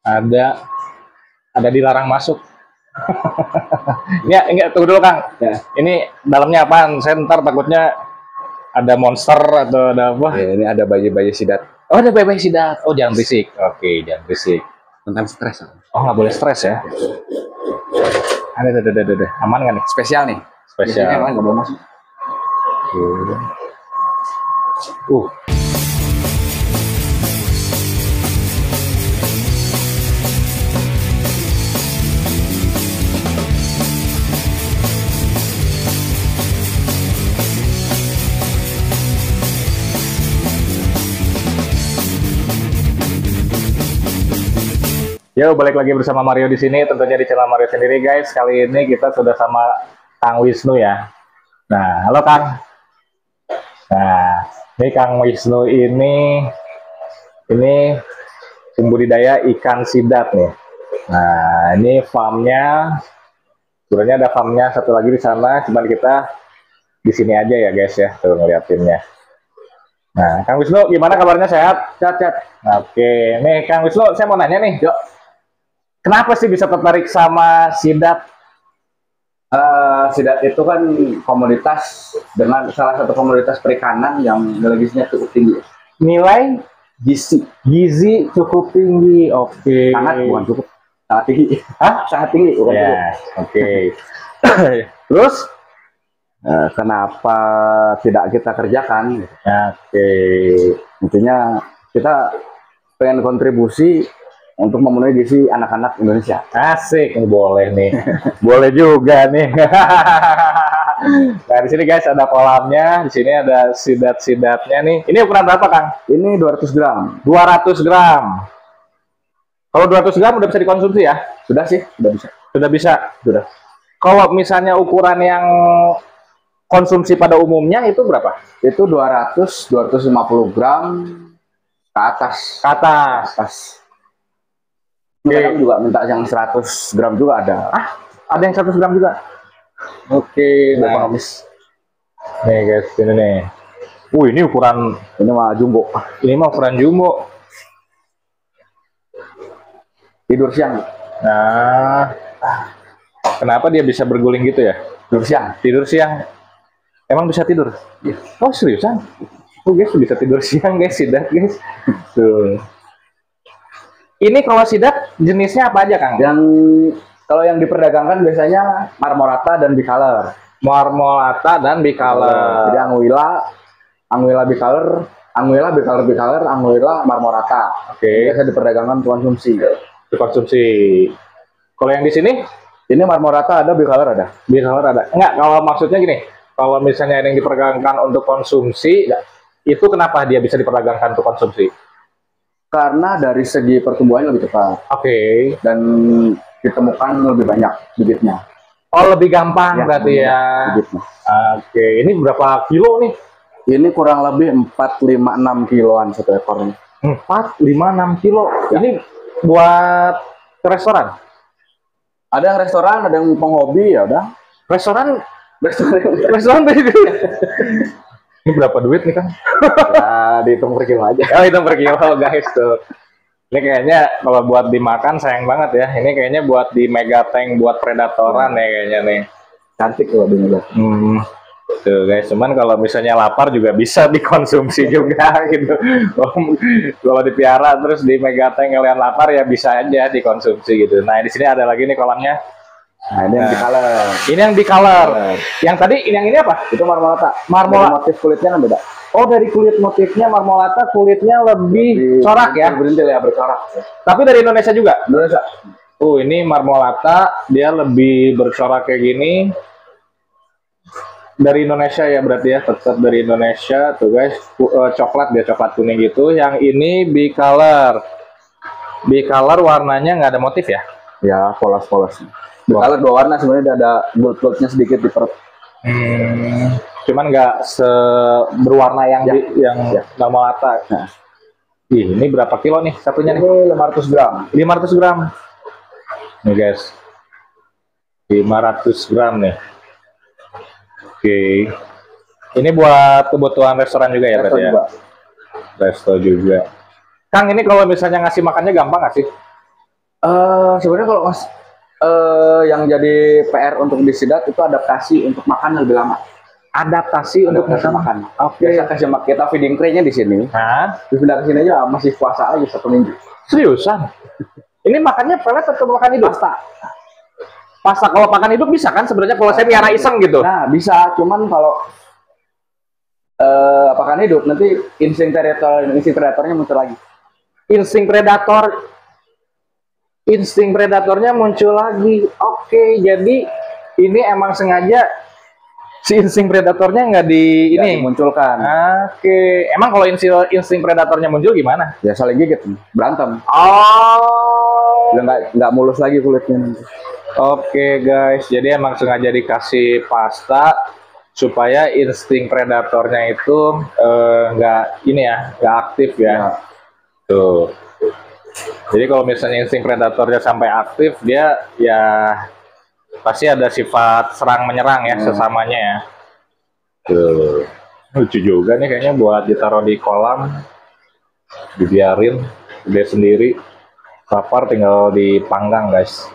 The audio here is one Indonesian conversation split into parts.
Ada dilarang masuk. Ya, enggak, tunggu dulu Kang. Ya. Ini dalamnya apaan? Saya ntar takutnya ada monster atau ada apa? Ya, ini ada bayi-bayi sidat. Oh, ada bebek sidat. Oh, jangan berisik. Oke, jangan berisik. Tentang stres. Oh, nggak boleh stres ya. Ada. Aman nggak nih? Spesial nih. Spesial. Biasanya nggak boleh masuk. Uh. Yo, balik lagi bersama Mario di sini, tentunya di channel Mario sendiri, guys. Kali ini kita sudah sama Kang Wisnu ya. Nah, halo Kang. Nah, ini Kang Wisnu ini pembudidaya ikan sidat nih. Nah, ini farmnya, sebenarnya ada farmnya satu lagi di sana, cuman kita di sini aja ya, guys ya, tuh ngeliatinnya. Nah, Kang Wisnu, gimana kabarnya? Sehat? Sehat. Oke, nih Kang Wisnu, saya mau nanya nih, yuk. Kenapa sih bisa tertarik sama sidat? Sidat itu kan komoditas dengan salah satu komoditas perikanan yang nilai gizinya cukup tinggi. Nilai gizi cukup tinggi. Oke. Sangat, bukan cukup. Sangat tinggi. Hah? Sangat tinggi, bukan Ya, cukup. oke. Terus? Kenapa tidak kita kerjakan? Oke. Intinya kita pengen kontribusi untuk memenuhi gizi anak-anak Indonesia. Asik, ini boleh nih. Boleh juga nih. Nah, di sini guys ada kolamnya, di sini ada sidat-sidatnya nih. Ini ukuran berapa, Kang? Ini 200 gram. 200 gram. Kalau 200 gram udah bisa dikonsumsi ya? Sudah sih, sudah bisa. Sudah bisa. Sudah. Kalau misalnya ukuran yang konsumsi pada umumnya itu berapa? Itu 250 gram ke atas. Ke atas. Atas. Kadang juga minta yang 100 gram juga ada. Ada yang 100 gram juga. Oke, nah. Ekonomis. Nih guys, ini nih. Ini ukuran, Ini mah jumbo. ini mah ukuran jumbo. Tidur siang. Nah, kenapa dia bisa berguling gitu ya? Tidur siang. Tidur siang. Emang bisa tidur? Iya. Oh, seriusan? Oh guys, bisa tidur siang guys, sidat guys. Tuh. Ini kalau sidat jenisnya apa aja, Kang? Kalau yang diperdagangkan biasanya marmorata dan bicolor. Marmolata dan bicolor. Jadi anguilla bicolor, anguilla marmorata. Oke. Biasa diperdagangkan konsumsi. Dikonsumsi. Kalau yang di sini? Ini marmorata ada, bicolor ada. Bicolor ada. Enggak, kalau maksudnya gini, kalau misalnya yang diperdagangkan untuk konsumsi, itu kenapa dia bisa diperdagangkan untuk konsumsi? Karena dari segi pertumbuhannya lebih cepat. Oke. Dan ditemukan lebih banyak bibitnya. Oh, lebih gampang berarti ya. Bibitnya. Oke, ini berapa kilo nih? Ini kurang lebih 4-5-6 kiloan satu ekor. 4-5-6 kilo. Ya. Ini buat ke restoran? Ada yang restoran, ada yang penghobi, ya udah. Restoran tadi. Ini berapa duit nih, Kang? Ya, dihitung per kilo aja. Oh, hitung per kilo, guys tuh. Ini kayaknya kalau buat dimakan sayang banget ya. Ini kayaknya buat di mega tank buat predatoran ya kayaknya nih. Cantik loh ini. Tuh guys, cuman kalau misalnya lapar juga bisa dikonsumsi juga gitu. Kalau dipiara terus di mega tank kalian lapar ya bisa aja dikonsumsi gitu. Nah, di sini ada lagi nih kolamnya. Nah, ini yang bicolor. Ini yang bicolor. Yang tadi yang ini apa? Itu marmolata. Marmolata. Motif kulitnya kan beda. Oh, dari kulit motifnya marmolata, kulitnya lebih corak ya? Berintil ya, bercorak. Tapi dari Indonesia juga? Indonesia. Ini marmolata, dia lebih bercorak kayak gini. Dari Indonesia ya berarti ya, tetap dari Indonesia. Tuh guys, coklat, dia coklat kuning gitu. Yang ini bicolor. Bicolor warnanya nggak ada motif ya? Ya, polos-polos. Bicolor dua warna sebenarnya, ada gold-goldnya sedikit di perut. Cuman nggak berwarna yang marmolata. Nah. Ini berapa kilo nih satunya nih? Ini 500 gram. 500 gram. Nih guys. 500 gram nih. Oke. Ini buat kebutuhan restoran juga ya berarti ya? Resto juga. Kang, ini kalau misalnya ngasih makannya gampang nggak sih? Sebenarnya kalau mas yang jadi PR untuk di sidat itu adaptasi untuk makan lebih lama. Adaptasi untuk Adaptasi makan. makan. Biasa kasih kita feeding tray-nya di sini. Nah, Dipindah ke sini aja masih puasa aja 1 minggu. seriusan? Ini makannya pelet atau makan hidup? Pasta. Pasta kalau makan hidup bisa kan sebenarnya kalau saya miara iseng gitu. Nah bisa, cuman kalau pakan hidup nanti insting predatornya muncul lagi. Insting predatornya muncul lagi. Oke, jadi ini emang sengaja si insting predatornya nggak di Nggak ini. dimunculkan. Oke, emang kalau insting predatornya muncul gimana? Ya saling gigit, berantem. Oh, Udah nggak mulus lagi kulitnya nanti. oke guys, jadi emang sengaja dikasih pasta supaya insting predatornya itu nggak ini ya, nggak aktif ya. Ya. Tuh. Jadi kalau misalnya insting predatornya sampai aktif, dia ya pasti ada sifat serang menyerang ya sesamanya ya. Tuh. Lucu juga nih kayaknya buat ditaruh di kolam, dibiarin dia sendiri. Lapar tinggal dipanggang guys.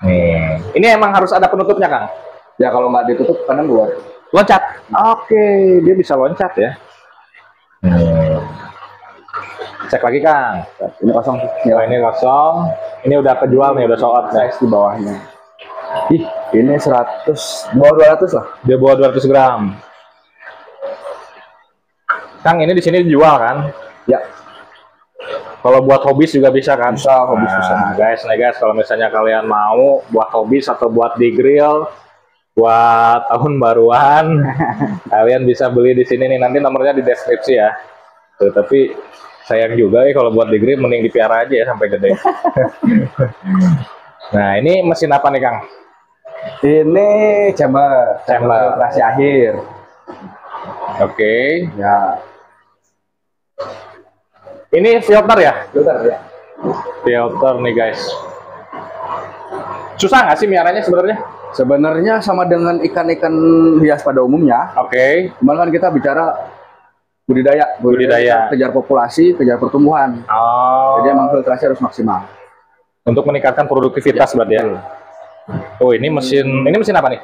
Nih, ini emang harus ada penutupnya Kang. Ya kalau nggak ditutup kadang keluar. Loncat. Oke, dia bisa loncat ya. Cek lagi Kang. Ini kosong. Oh, ini kosong. Ini udah kejual nih, udah sold out nih. Size di bawahnya. Ih, ini 100, bawah 200 lah. Dia bawa 200 gram. Kang, ini di sini dijual kan? Ya, Kalau buat hobis juga bisa kan? bisa hobis bisa. Guys, nih guys, kalau misalnya kalian mau buat hobis atau buat di grill, buat tahun baruan, kalian bisa beli di sini nih. Nanti nomornya di deskripsi ya. Tuh, tapi sayang juga ya kalau buat di grill mending dipiara aja ya sampai gede. Nah, ini mesin apa nih Kang? Ini chamber filtrasi akhir. Oke. Ya, Ini filter ya? filter ya. Filter nih guys. Susah nggak sih miaranya sebenarnya? Sebenarnya sama dengan ikan-ikan hias pada umumnya. Oke. Cuman kan kita bicara budidaya, kejar populasi, kejar pertumbuhan. Oh. Jadi emang filtrasi harus maksimal. Untuk meningkatkan produktivitas berarti ya. Oh, ini mesin apa nih?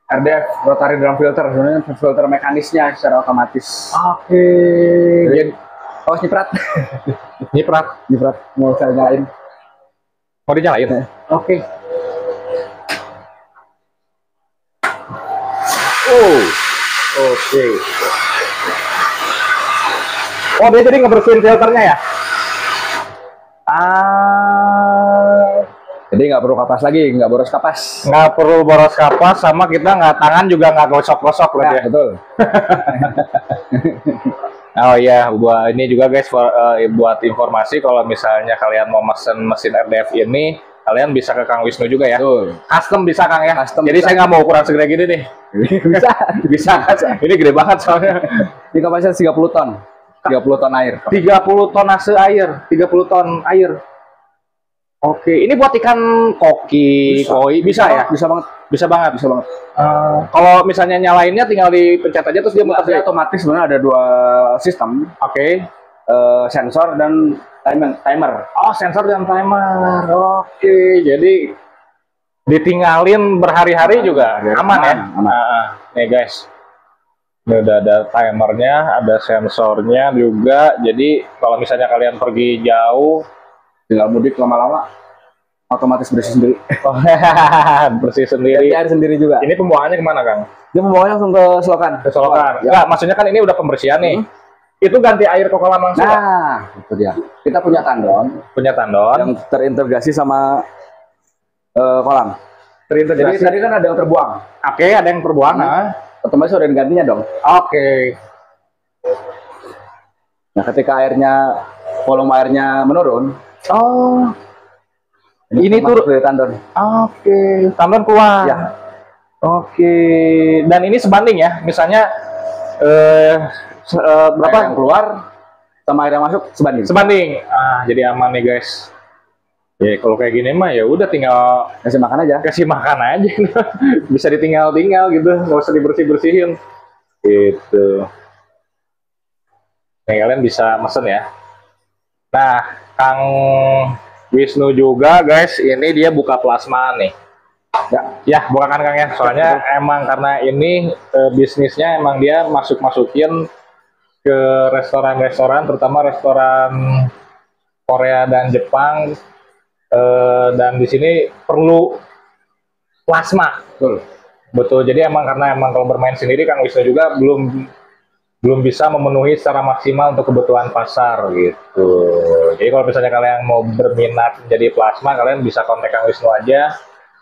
RDF, rotary drum filter, sebenarnya filter mekanisnya secara otomatis. Oke. Jadi, awas nyiprat. Nyiprat. Nyiprat, mau saya nyalain. Mau dinyalain? Oke. Oh. Oke. Oh, dia jadi ngebersihin filternya ya? Jadi nggak perlu kapas lagi, nggak boros kapas. Nggak perlu boros kapas, sama kita nggak tangan juga nggak gosok-gosok berarti ya? Betul. Oh iya, buat ini juga guys, buat informasi kalau misalnya kalian mau mesen mesin RDF ini, kalian bisa ke Kang Wisnu juga ya. Betul. Custom bisa Kang ya. Custom Jadi bisa. saya nggak mau ukuran segede gini nih. Bisa. Bisa kan? Ini gede banget soalnya. Ini kapasitas 30 ton. 30 ton air. 30 tonase air, 30 ton air. Oke, ini buat ikan koki, koi bisa ya? Bisa banget. Bisa banget. Bisa banget. Kalau misalnya nyalainnya tinggal dipencet aja terus dia muter Dia sendiri. otomatis sebenarnya ada 2 sistem, Oke. sensor dan timer. Oh, sensor dan timer. Oke, jadi ditinggalin berhari-hari juga aman ya? Aman. Nih guys, ini udah ada timernya, ada sensornya juga. Jadi kalau misalnya kalian pergi jauh, Tinggal mudik lama-lama otomatis bersih sendiri. oh, bersih sendiri. Ganti air sendiri juga. Ini pembuangannya kemana Kang? Dia membawanya langsung ke selokan. Ke solokan. Ya. Enggak, maksudnya kan ini udah pembersihan nih. Itu ganti air ke kolam langsung. Pak? Nah, itu dia. Kita punya tandon Punya tandon. yang terintegrasi sama kolam. Terintegrasi. Jadi tadi kan ada yang terbuang. Oke, ada yang terbuang. Otomatis ada yang gantinya dong. Oke. Nah, ketika volume airnya menurun, Oh, ini masuk tuh. dari tandon. Oke, tandon keluar. Ya. Oke, dan ini sebanding ya. Misalnya berapa Air yang keluar sama air yang masuk sebanding. sebanding. Jadi aman nih guys. Ya kalau kayak gini mah ya udah tinggal Kasih makan aja. kasih makan aja. Bisa ditinggal-tinggal gitu, nggak usah dibersih-bersihin. Gitu. Nih kalian bisa mesen ya. Nah, Kang Wisnu juga guys, ini dia buka plasma nih. Ya bukakan Kang ya. Soalnya emang karena ini bisnisnya emang dia masukin ke restoran-restoran, terutama restoran Korea dan Jepang. Dan di sini perlu plasma. Betul. Jadi emang karena kalau bermain sendiri Kang Wisnu juga belum bisa memenuhi secara maksimal untuk kebutuhan pasar gitu. Jadi kalau misalnya kalian mau berminat menjadi plasma, kalian bisa kontak Kang Wisnu aja.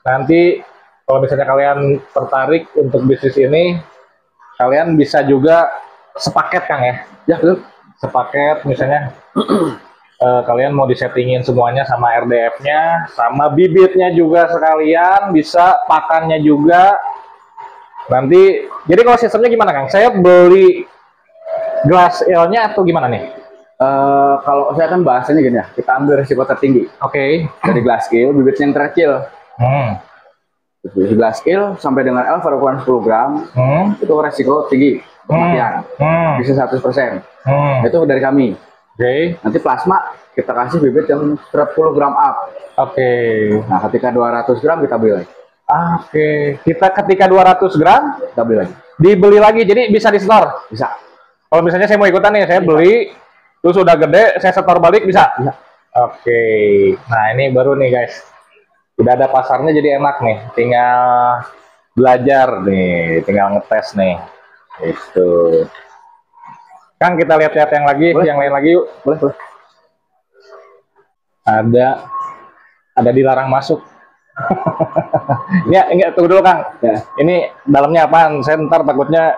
Nanti kalau misalnya kalian tertarik untuk bisnis ini, kalian bisa juga sepaket Kang ya. Ya betul. Sepaket misalnya kalian mau disettingin semuanya sama RDF-nya, sama bibitnya juga sekalian, bisa pakannya juga. Nanti, jadi kalau sistemnya gimana Kang? Saya beli glass ale-nya atau gimana nih? Kalau saya kan bahasanya gini ya, kita ambil risiko tertinggi. Oke. Dari glass ale, bibit yang terkecil. Dari glass ale sampai dengan alpha ukuran 10 gram, itu resiko tinggi kematian. Bisa 100%. Itu dari kami. Oke. Nanti plasma kita kasih bibit yang 10 gram up. Oke. Nah, ketika 200 gram kita beli lagi. Oke. Kita ketika 200 gram Kita beli lagi. dibeli lagi, jadi bisa di store. Bisa. Kalau misalnya saya mau ikutan nih, saya beli, terus udah gede, saya setor balik, bisa? Bisa. Oke. Nah, ini baru nih, guys. Udah ada pasarnya, jadi enak nih. Tinggal belajar nih, tinggal ngetes nih. Itu. Kang, kita lihat-lihat yang lagi, yang lain lagi yuk. Boleh. Ada dilarang masuk. Enggak, tunggu dulu, Kang. Ya. Ini dalamnya apaan? Saya ntar takutnya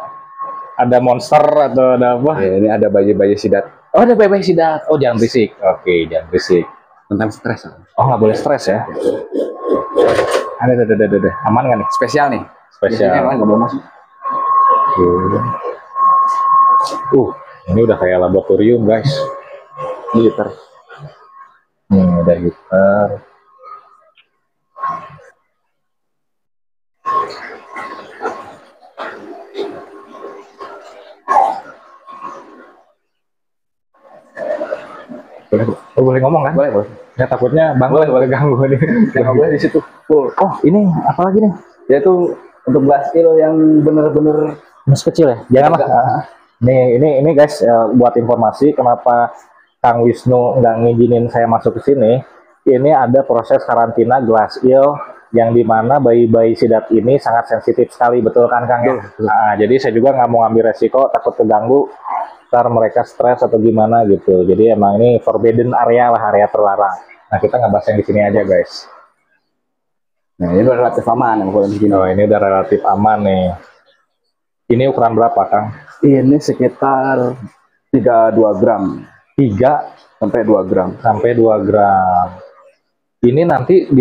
ada monster atau ada apa? Ya, ini ada bayi-bayi sidat. Oh, ada bayi-bayi sidat. Oh, jangan berisik. Oke, jangan berisik. Tentang stres. Oh, nggak boleh stres ya? Ada. Aman nggak nih? Spesial nih. Spesial. Biasanya nggak boleh masuk. Ini udah kayak laboratorium, guys. Ini liter. Udah gitar. Boleh ngomong kan? Boleh. Ya takutnya bang boleh ganggu nih. Nggak boleh di situ. Full. Oh, ini apa lagi nih? Yaitu untuk glass ale yang bener-bener Mas kecil ya? Jangan lah. Ini guys, buat informasi kenapa Kang Wisnu nggak ngizinin saya masuk ke sini. Ini ada proses karantina glass ale yang dimana bayi-bayi sidat ini sangat sensitif sekali, betul kan Kang? Nah, jadi saya juga nggak mau ngambil resiko, takut terganggu, ntar mereka stres atau gimana gitu. Jadi emang ini forbidden area lah, area terlarang. Nah, kita nggak bahas yang di sini aja guys. Nah, ini udah relatif aman yang kalau begini. Oh, ini udah relatif aman nih. Ini ukuran berapa, Kang? Ini sekitar 32 gram. 3 sampai 2 gram. Sampai 2 gram. Ini nanti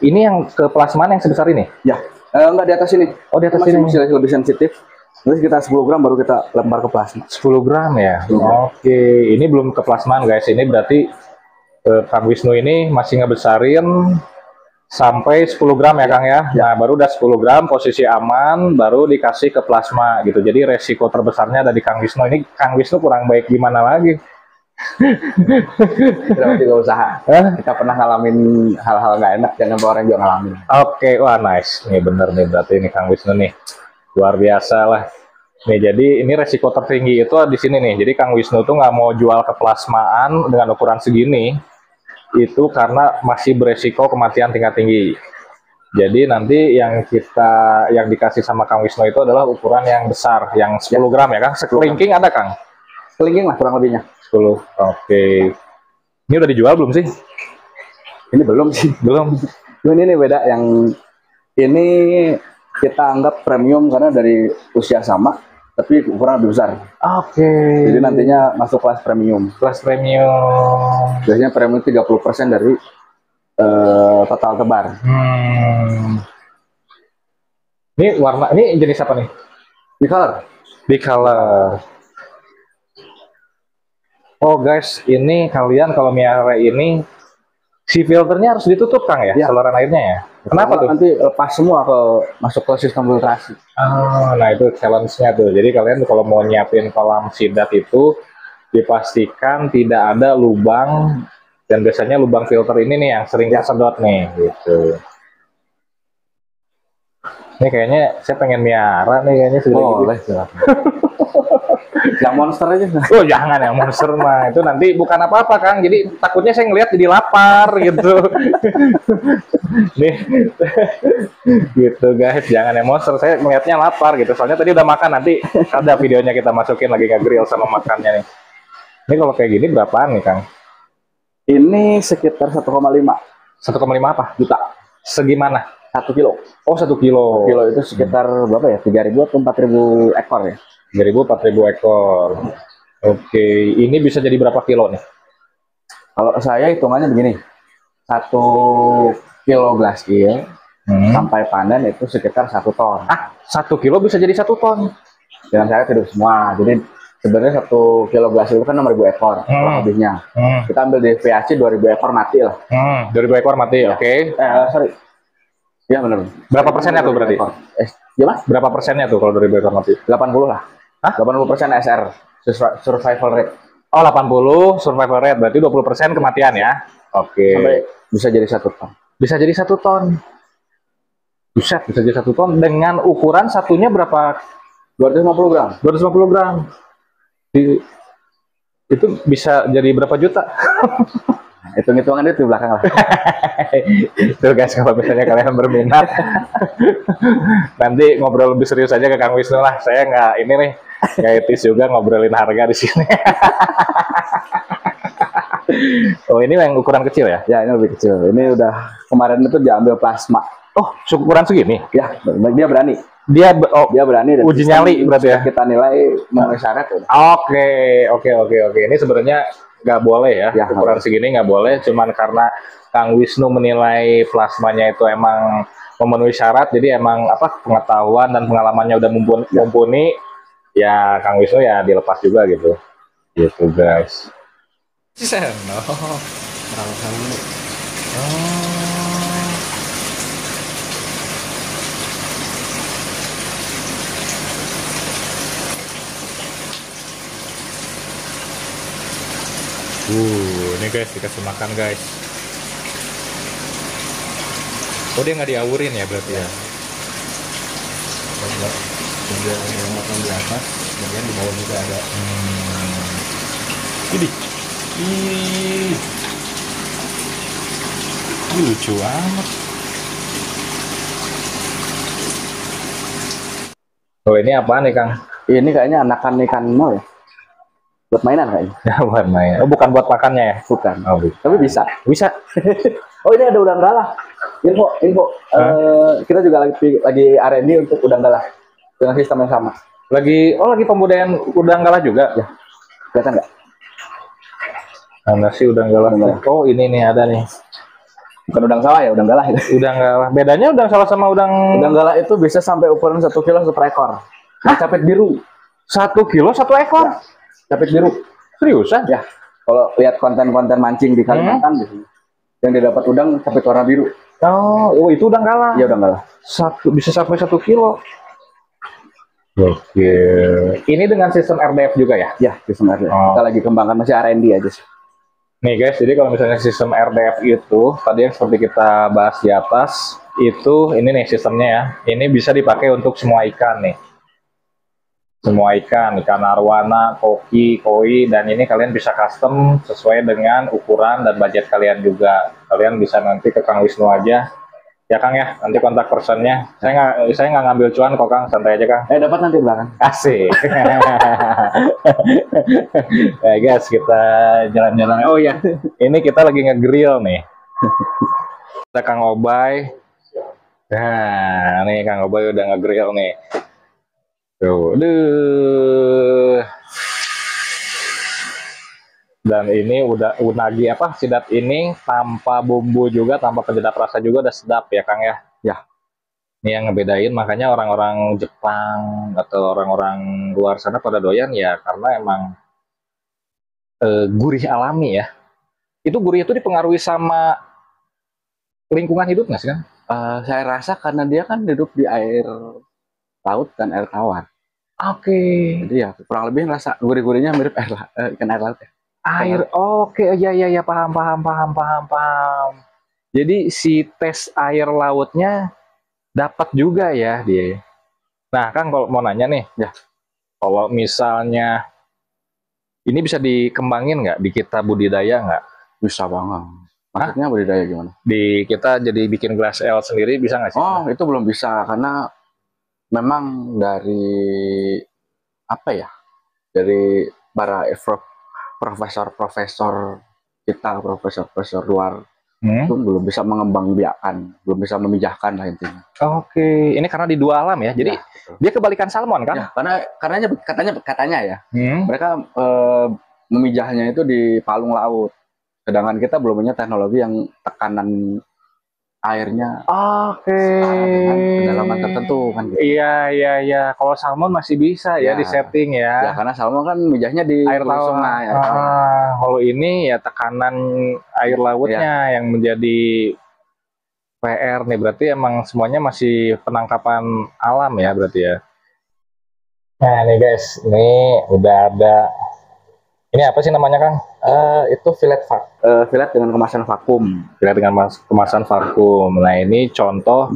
ini yang ke plasma yang sebesar ini? Ya, enggak di atas ini. Oh, di atas masih ini. Masih lebih sensitif. Terus kita 10 gram baru kita lempar ke plasma. 10 gram ya? 10 gram. Oke, ini belum ke plasma guys. Ini berarti Kang Wisnu ini masih ngebesarin sampai 10 gram ya Kang ya? Nah, baru udah 10 gram, posisi aman, baru dikasih ke plasma gitu. Jadi resiko terbesarnya ada di Kang Wisnu. Ini Kang Wisnu kurang baik gimana lagi? Kita juga usaha. Kita pernah ngalamin hal-hal nggak enak, jangan sampai orang juga ngalamin. Oke, wah nice. Nih bener nih berarti ini Kang Wisnu nih. Luar biasa lah. Nih jadi ini resiko tertinggi itu di sini nih. Jadi Kang Wisnu tuh nggak mau jual ke plasmaan dengan ukuran segini. Itu karena masih beresiko kematian tingkat tinggi. Jadi nanti yang dikasih sama Kang Wisnu itu adalah ukuran yang besar, yang 10 gram ya Kang. Sekelingking ada Kang? Kelingking lah kurang lebihnya. 10. Oke. Ini udah dijual belum sih? Ini belum sih. Belum. Ini beda, yang ini kita anggap premium karena dari usia sama, tapi ukuran lebih besar. Oke. Jadi nantinya masuk kelas premium. Kelas premium. Biasanya premium 30% dari total tebar. Ini warna, ini jenis apa nih? Bicolor. Bicolor. Oh guys, ini kalian kalau miara ini si filternya harus ditutup Kang ya, saluran airnya ya. Kenapa tuh? Nanti lepas semua masuk ke sistem filtrasi. Oh, nah itu challenge-nya tuh. Jadi kalian kalau mau nyiapin kolam sidat itu dipastikan tidak ada lubang Dan biasanya lubang filter ini nih yang sering kesedot nih, gitu. Ini kayaknya saya pengen miara nih kayaknya sudah. Oh, boleh, silakan. Yang monster aja. Oh jangan yang monster mah itu nanti bukan apa-apa Kang. Jadi takutnya saya ngelihat jadi lapar gitu. Nih, gitu guys. Jangan yang monster. Saya melihatnya lapar gitu. Soalnya tadi udah makan. Nanti ada videonya kita masukin lagi nge-grill sama makannya nih. Ini kalau kayak gini berapaan nih Kang? Ini sekitar 1,5. 1,5 apa? Juta. Segimana? 1 kilo. Oh 1 kilo. Kilo itu sekitar berapa ya? 3.000 atau 4.000 ekor ya? 3.000 4.000 ekor. Oke, ini bisa jadi berapa kilo nih? Kalau saya hitungannya begini, 1 kilo glass eel sampai panen itu sekitar 1 ton. Ah, 1 kilo bisa jadi 1 ton? Dengan saya hidup semua. Jadi sebenarnya 1 kilo glass eel kan 6.000 ekor habisnya. Kita ambil di VAC 2.000 ekor mati lah. 2.000 ekor mati, ya. Oke. Sorry. Ya benar. Berapa persennya tuh berarti? Gimana? Berapa persennya tuh kalau 2.000 ekor mati? 80 lah. Hah? 80% SR, survival rate. Oh 80 survival rate, berarti 20% kematian ya? Oke. Sampai bisa jadi 1 ton. Bisa jadi 1 ton. Buset, bisa jadi 1 ton dengan ukuran satunya berapa? 250 gram. 250 gram. Itu bisa jadi berapa juta? Hitung-hitungan itu di belakang lah. Tuh guys, kalau misalnya kalian berminat, nanti ngobrol lebih serius aja ke Kang Wisnu lah. Saya nggak ini nih, nggak etis juga ngobrolin harga di sini. Oh ini yang ukuran kecil ya? Ya ini lebih kecil. Ini udah kemarin itu diambil plasma. Oh ukuran segini? Ya, dia berani. Dia berani. Dan uji nyali berarti ya? Kita nilai memenuhi syarat. Oke. Ini sebenarnya nggak boleh ya, ukuran segini nggak boleh, cuman karena Kang Wisnu menilai plasmanya itu emang memenuhi syarat, jadi emang apa pengetahuan dan pengalamannya udah mumpuni, ya Kang Wisnu ya dilepas juga gitu guys. Ini guys dikasih makan guys. Oh dia nggak diawurin ya berarti ya? Dia yang makan di atas, kemudian di bawah juga ada. Ih, lucu amat. Oh ini apaan nih Kang? Ini kayaknya anakan ikan mau ya? Buat mainan kayaknya. Ya, buat main. Oh bukan buat makannya ya? Bukan. Oh, tapi bisa. Oh ini ada udang galah. Info. Kita juga lagi R&D untuk udang galah dengan sistem yang sama. Lagi pembudayaan udang galah juga. Ya. Kelihatan nggak? Ada sih udang galah. Oh ini nih ada nih. Bukan udang sawah ya, udang galah. Udang galah. Bedanya udang sawah sama udang galah itu bisa sampai ukuran 1 kilo per ekor. Capit biru. 1 kilo 1 ekor. Ya. Capit biru. Seriusan? Ya. Kalau lihat konten-konten mancing di Kalimantan yang didapat udang capit warna biru. Oh, itu udang galah. Iya, udang galah. Bisa sampai 1 kilo. Oke. Ini dengan sistem RDF juga ya? Ya, sistem RDF. Kita lagi kembangkan, masih R&D aja sih. Nih guys, jadi kalau misalnya sistem RDF itu, tadi yang seperti kita bahas di atas, itu ini nih sistemnya ya. Ini bisa dipakai untuk semua ikan nih. Semua ikan arwana, koki, koi, dan ini kalian bisa custom sesuai dengan ukuran dan budget kalian juga. Kalian bisa nanti ke Kang Wisnu aja, ya Kang ya. Nanti kontak personnya. Saya nggak ngambil cuan kok Kang, santai aja Kang. Dapat nanti belakang. Asik. Guys, kita jalan-jalan. Oh ya, ini kita lagi nge-grill nih. Kita Kang Obay. Nah, nih Kang Obay udah nge-grill nih. Tuh, dan ini udah unagi apa sidat ini tanpa bumbu juga, tanpa penyedap rasa juga udah sedap ya Kang ya. Ya. Ini yang ngebedain, makanya orang-orang Jepang atau orang-orang luar sana pada doyan ya karena emang gurih alami ya. Itu gurih itu dipengaruhi sama lingkungan hidup nggak sih kan? Saya rasa karena dia kan hidup di air laut dan air tawar. Oke. Jadi ya kurang lebih rasa gurih-gurihnya mirip ikan air laut ya. Air, oke, ya ya ya, paham paham paham paham paham. Jadi si tes air lautnya dapat juga ya dia. Nah, Kang kalau mau nanya nih, Ya. kalau misalnya ini bisa dikembangin nggak di kita budidaya nggak? Bisa banget. Maksudnya budidaya gimana? Di kita jadi bikin glass L sendiri bisa nggak sih? Oh, itu belum bisa karena memang dari apa ya? Dari para profesor-profesor kita, profesor-profesor luar itu belum bisa mengembangbiakan, belum bisa memijahkan lah intinya. Oke, ini karena di dua alam ya. Jadi Ya, dia kebalikan salmon kan? ya, karena katanya ya, mereka memijahnya itu di palung laut. Sedangkan kita belum punya teknologi yang tekanan airnya dengan kedalaman tertentu kan gitu. Iya iya iya. Kalau salmon masih bisa ya, Ya. di setting ya. Ya karena salmon kan mijahnya di Air laut. sungai. Kalau ini ya tekanan air lautnya yang menjadi PR nih. Berarti emang semuanya masih penangkapan alam ya berarti ya. Nah nih guys, ini udah ada. Ini apa sih namanya Kang? Itu Fillet dengan kemasan vakum. Fillet dengan kemasan vakum. Nah ini contoh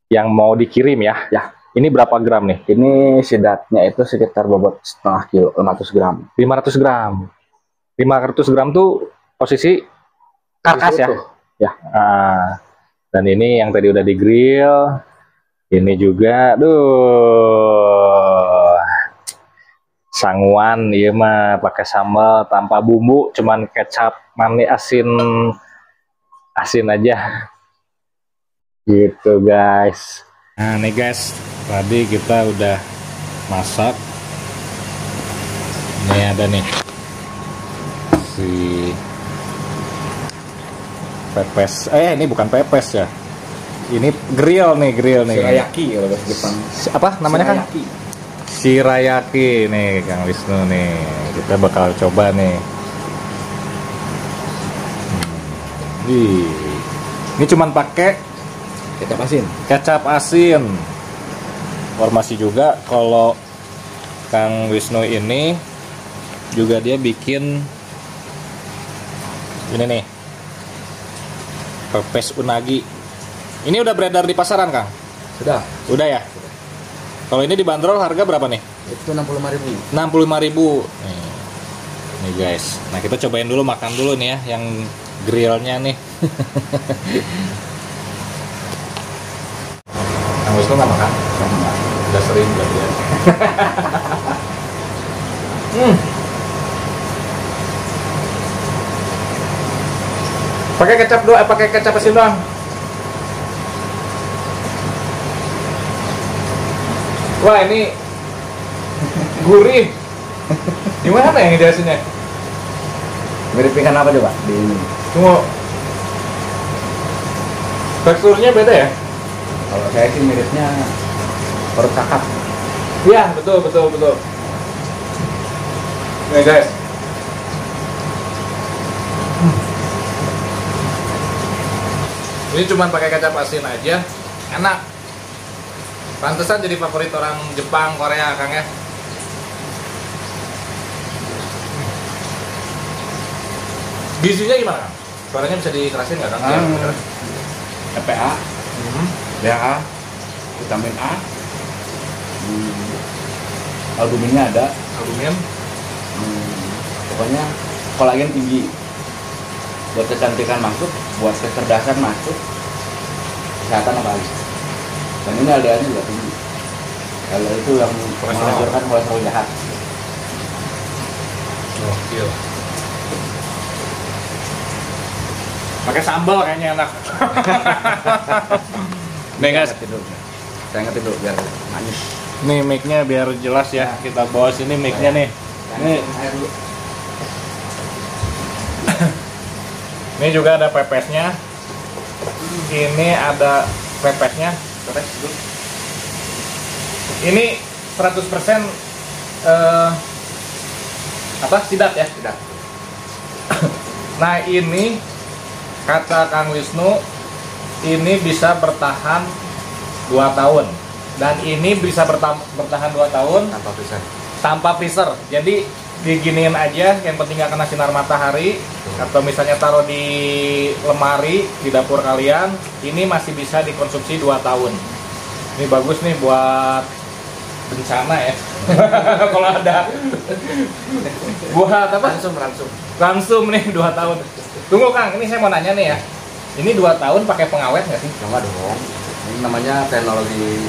yang mau dikirim ya. Ya. Ini berapa gram nih? Ini sidatnya itu sekitar bobot setengah kilo, 500 gram. 500 gram. 500 gram tuh posisi karkas ya? Ya. Dan ini yang tadi udah di grill. Ini juga, sangguan, iya mah pakai sambal tanpa bumbu, cuman kecap, manis, asin aja. Gitu guys. Nah nih guys, tadi kita udah masak. Ini ada nih si pepes. Ini bukan pepes ya. Ini grill nih. Shirayaki kalau bahasa Jepang. Apa namanya kan? Shirayaki nih Kang Wisnu nih. Kita bakal coba nih. Ini cuman pakai kecap asin. Informasi juga kalau Kang Wisnu ini juga dia bikin ini nih, pepes unagi. Ini udah beredar di pasaran Kang? Udah ya? Kalau ini dibanderol harga berapa nih? Itu 65.000. 65.000. Nih guys. Nah kita cobain dulu, makan dulu nih ya, yang grillnya nih. Kang Wisnu nggak makan? Udah sering berarti ya. Pakai kecap doang, pakai kecap asin doang. Wah ini gurih. Gimana yang ngejelasinnya? Mirip ikan apa coba? Tunggu. Teksturnya beda ya? Kalau saya sih miripnya perut kakap. Iya, betul. Nih guys. Ini cuma pakai kecap asin aja, enak. Pantesan jadi favorit orang Jepang, Korea, Kang ya. Gizinya gimana, Kang? Suaranya bisa dikerasin nggak, Kang? EPA, DHA, vitamin A, albuminnya ada. Albumin. Pokoknya kolagen tinggi. Buat kecantikan masuk, buat kecerdasan masuk, kesehatan apa lagi. Dan ini LDL-nya juga tinggi. LDL itu yang menghancurkan kolesterol jahat. Gokil. Pakai sambal kayaknya enak. Nih guys, Saya ngerti dulu biar manis. nih mic-nya biar jelas ya. Kita bawa sini mic-nya nih. Nih. Ini juga ada pepesnya. Ini ada pepesnya. Ini 100% sidat ya? Sidat. Nah ini kata Kang Wisnu, ini bisa bertahan 2 tahun. Dan ini bisa bertahan 2 tahun Tanpa tanpa freezer. Jadi diginiin aja, yang penting nggak kena sinar matahari, atau misalnya taruh di lemari di dapur kalian, ini masih bisa dikonsumsi 2 tahun. Ini bagus nih buat bencana ya. Kalau ada buat apa? Ransum nih 2 tahun. Tunggu Kang, ini saya mau nanya nih ya. Ini 2 tahun pakai pengawet nggak sih? Enggak dong. Ini namanya teknologi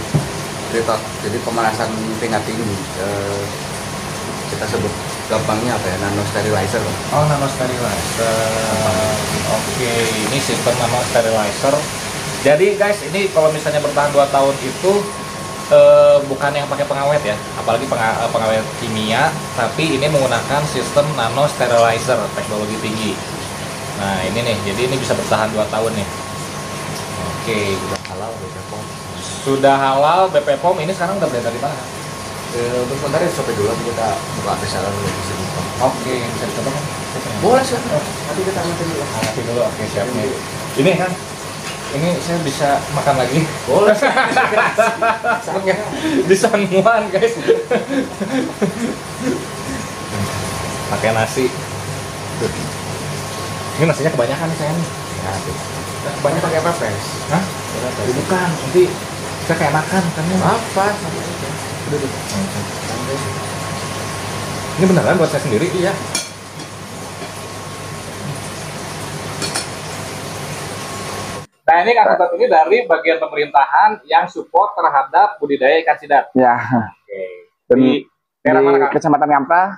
tretot, jadi pemanasan tingkat tinggi. Kita sebut gampangnya apa ya, nano sterilizer. Oh, nano sterilizer. Oke, ini sistem nano sterilizer. Jadi guys, ini kalau misalnya bertahan 2 tahun itu bukan yang pakai pengawet ya, apalagi pengawet kimia, tapi ini menggunakan sistem nano sterilizer, teknologi tinggi. Nah ini nih, jadi ini bisa bertahan 2 tahun nih. Oke, Sudah halal BP POM. Sudah halal BP POM. Ini sekarang udah beredar di mana? Untuk sementara ya sampai dulu kita buka reseller dulu di sini. Oke, bisa dicoba kan? Boleh sih. Nanti kita nanti dulu. Nanti dulu, oke siap nih. Ini kan, ini saya bisa makan lagi. Boleh. Di Sanuan guys. Pakai nasi. Ini nasinya kebanyakan nih saya nih. Banyak pakai pepes. Hah? Bukan, nanti saya kayak makan kan. Apa? Ini beneran buat saya sendiri? Iya. Nah ini Kang Sentot ini dari bagian pemerintahan yang support terhadap budidaya ikan sidap. Ya. Oke. Di daerah mana Kang? Kecamatan Ngamprah,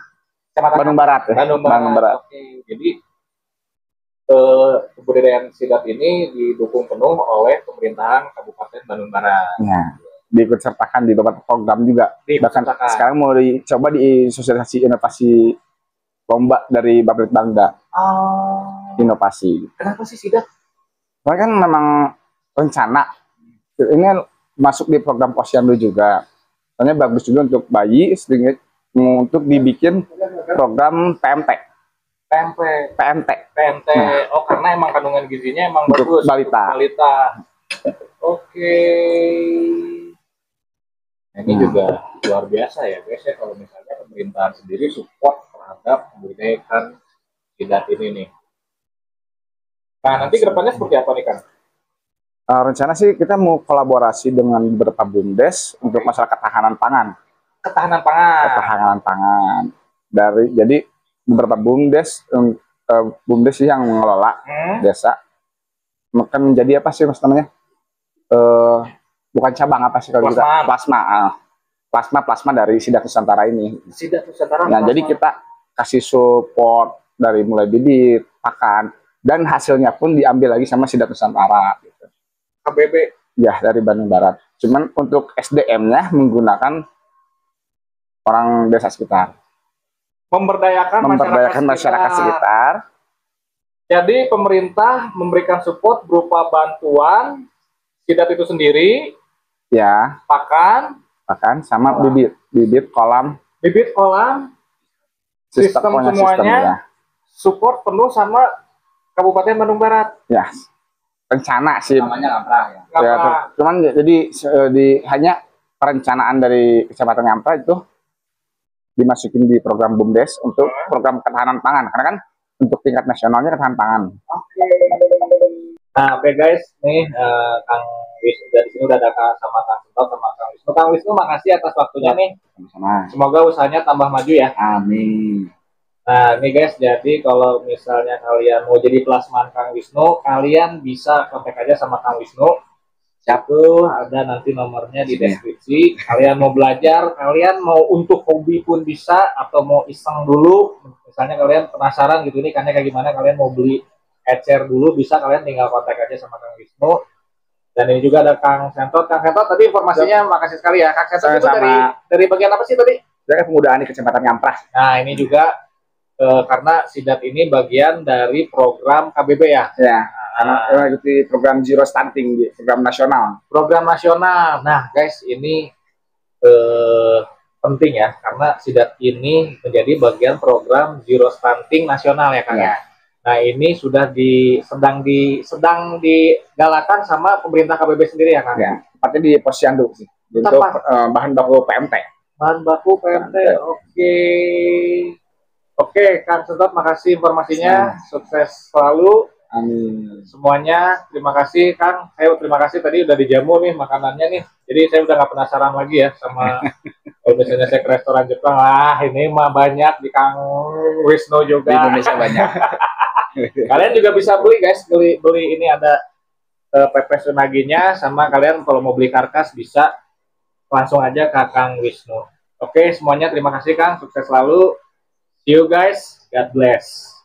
Kecamatan Bandung Barat. Ya? Bandung Barat. Oke. Jadi kebudidayaan sidap ini didukung penuh oleh pemerintahan Kabupaten Bandung Barat. Ya. Diikut sertakan di beberapa program juga. Bahkan sekarang mau dicoba di sosialisasi inovasi lomba dari Bapelitbangda. Oh. Inovasi. Kenapa sih sidap? Soalnya kan memang rencana. Ini masuk di program Posyandu juga. Soalnya bagus juga untuk bayi, sedikit untuk dibikin program PMT. PMT. Nah. Oh, karena emang kandungan gizinya emang untuk bagus. Balita. Oke. Nah, ini juga luar biasa ya guys ya, kalau misalnya pemerintahan sendiri support terhadap budidaya ikan sidap ini nih. Nah, nanti kedepannya seperti apa nih Kang? Rencana sih kita mau kolaborasi dengan beberapa BUMDes untuk masalah ketahanan pangan. Ketahanan pangan. Jadi beberapa BUMDes yang mengelola desa akan menjadi apa sih mas namanya? Bukan cabang apa sih kalau kita plasma dari Sidap Nusantara ini. Sidap Nusantara. Nah, jadi kita kasih support dari mulai bibit, pakan, dan hasilnya pun diambil lagi sama Sidap Nusantara. Gitu. KBB. Ya, dari Bandung Barat. Cuman untuk SDM-nya menggunakan orang desa sekitar. Memberdayakan masyarakat sekitar. Jadi pemerintah memberikan support berupa bantuan sidap itu sendiri, ya, pakan sama bibit kolam, sistem semuanya, ya. Support penuh sama Kabupaten Bandung Barat. Ya, rencana sih. Namanya Ngamprah ya. Ya, cuman jadi hanya perencanaan dari Kecamatan Ngamprah itu dimasukin di program BUMDes untuk program ketahanan pangan, karena kan untuk tingkat nasionalnya ketahanan pangan. Oke. Nah, oke guys, nih Kang Wisnu dari sini udah ada sama Kang Sentot sama Kang Wisnu. Kang Wisnu, makasih atas waktunya nih. Sama-sama. Semoga usahanya tambah maju ya. Amin. Nah, nih guys, jadi kalau misalnya kalian mau jadi plasman Kang Wisnu, kalian bisa kontak aja sama Kang Wisnu. Itu ada nanti nomornya di deskripsi. Kalian mau belajar, kalian mau untuk hobi pun bisa, atau mau iseng dulu. Misalnya kalian penasaran gitu nih, ikannya kayak gimana, kalian mau beli share dulu, bisa kalian tinggal kontak aja sama Kang Wisnu. Dan ini juga ada Kang Sentot. Kang Sentot tadi informasinya makasih sekali ya. Kang Sentot itu dari bagian apa sih tadi? Dari pemudaan di Kecamatan Ngamprah. Nah, ini juga karena Sidap ini bagian dari program KBB ya. Ya, karena mengikuti program Zero Stunting, program nasional. Program nasional. Nah, guys, ini penting ya, karena Sidap ini menjadi bagian program Zero Stunting nasional ya, Kang ya. Nah, ini sudah sedang digalakan sama pemerintah KBB sendiri ya, Kang? Ya, tepatnya di Posyandu sih. Untuk bahan baku PMT. Bahan baku PMT. Oke. Oke, Kang Sentot, makasih informasinya. Sukses selalu. Amin. Semuanya, terima kasih Kang. Saya terima kasih tadi udah dijamu nih makanannya nih. Jadi saya udah nggak penasaran lagi ya sama kalau misalnya saya ke restoran Jepang lah. Ini mah banyak di Kang Wisnu juga. Di Indonesia banyak. Kalian juga bisa beli guys, beli ini ada pepes unaginya, sama kalian kalau mau beli karkas bisa langsung aja ke Kang Wisnu. Oke, semuanya terima kasih Kang. Sukses selalu. See you guys. God bless.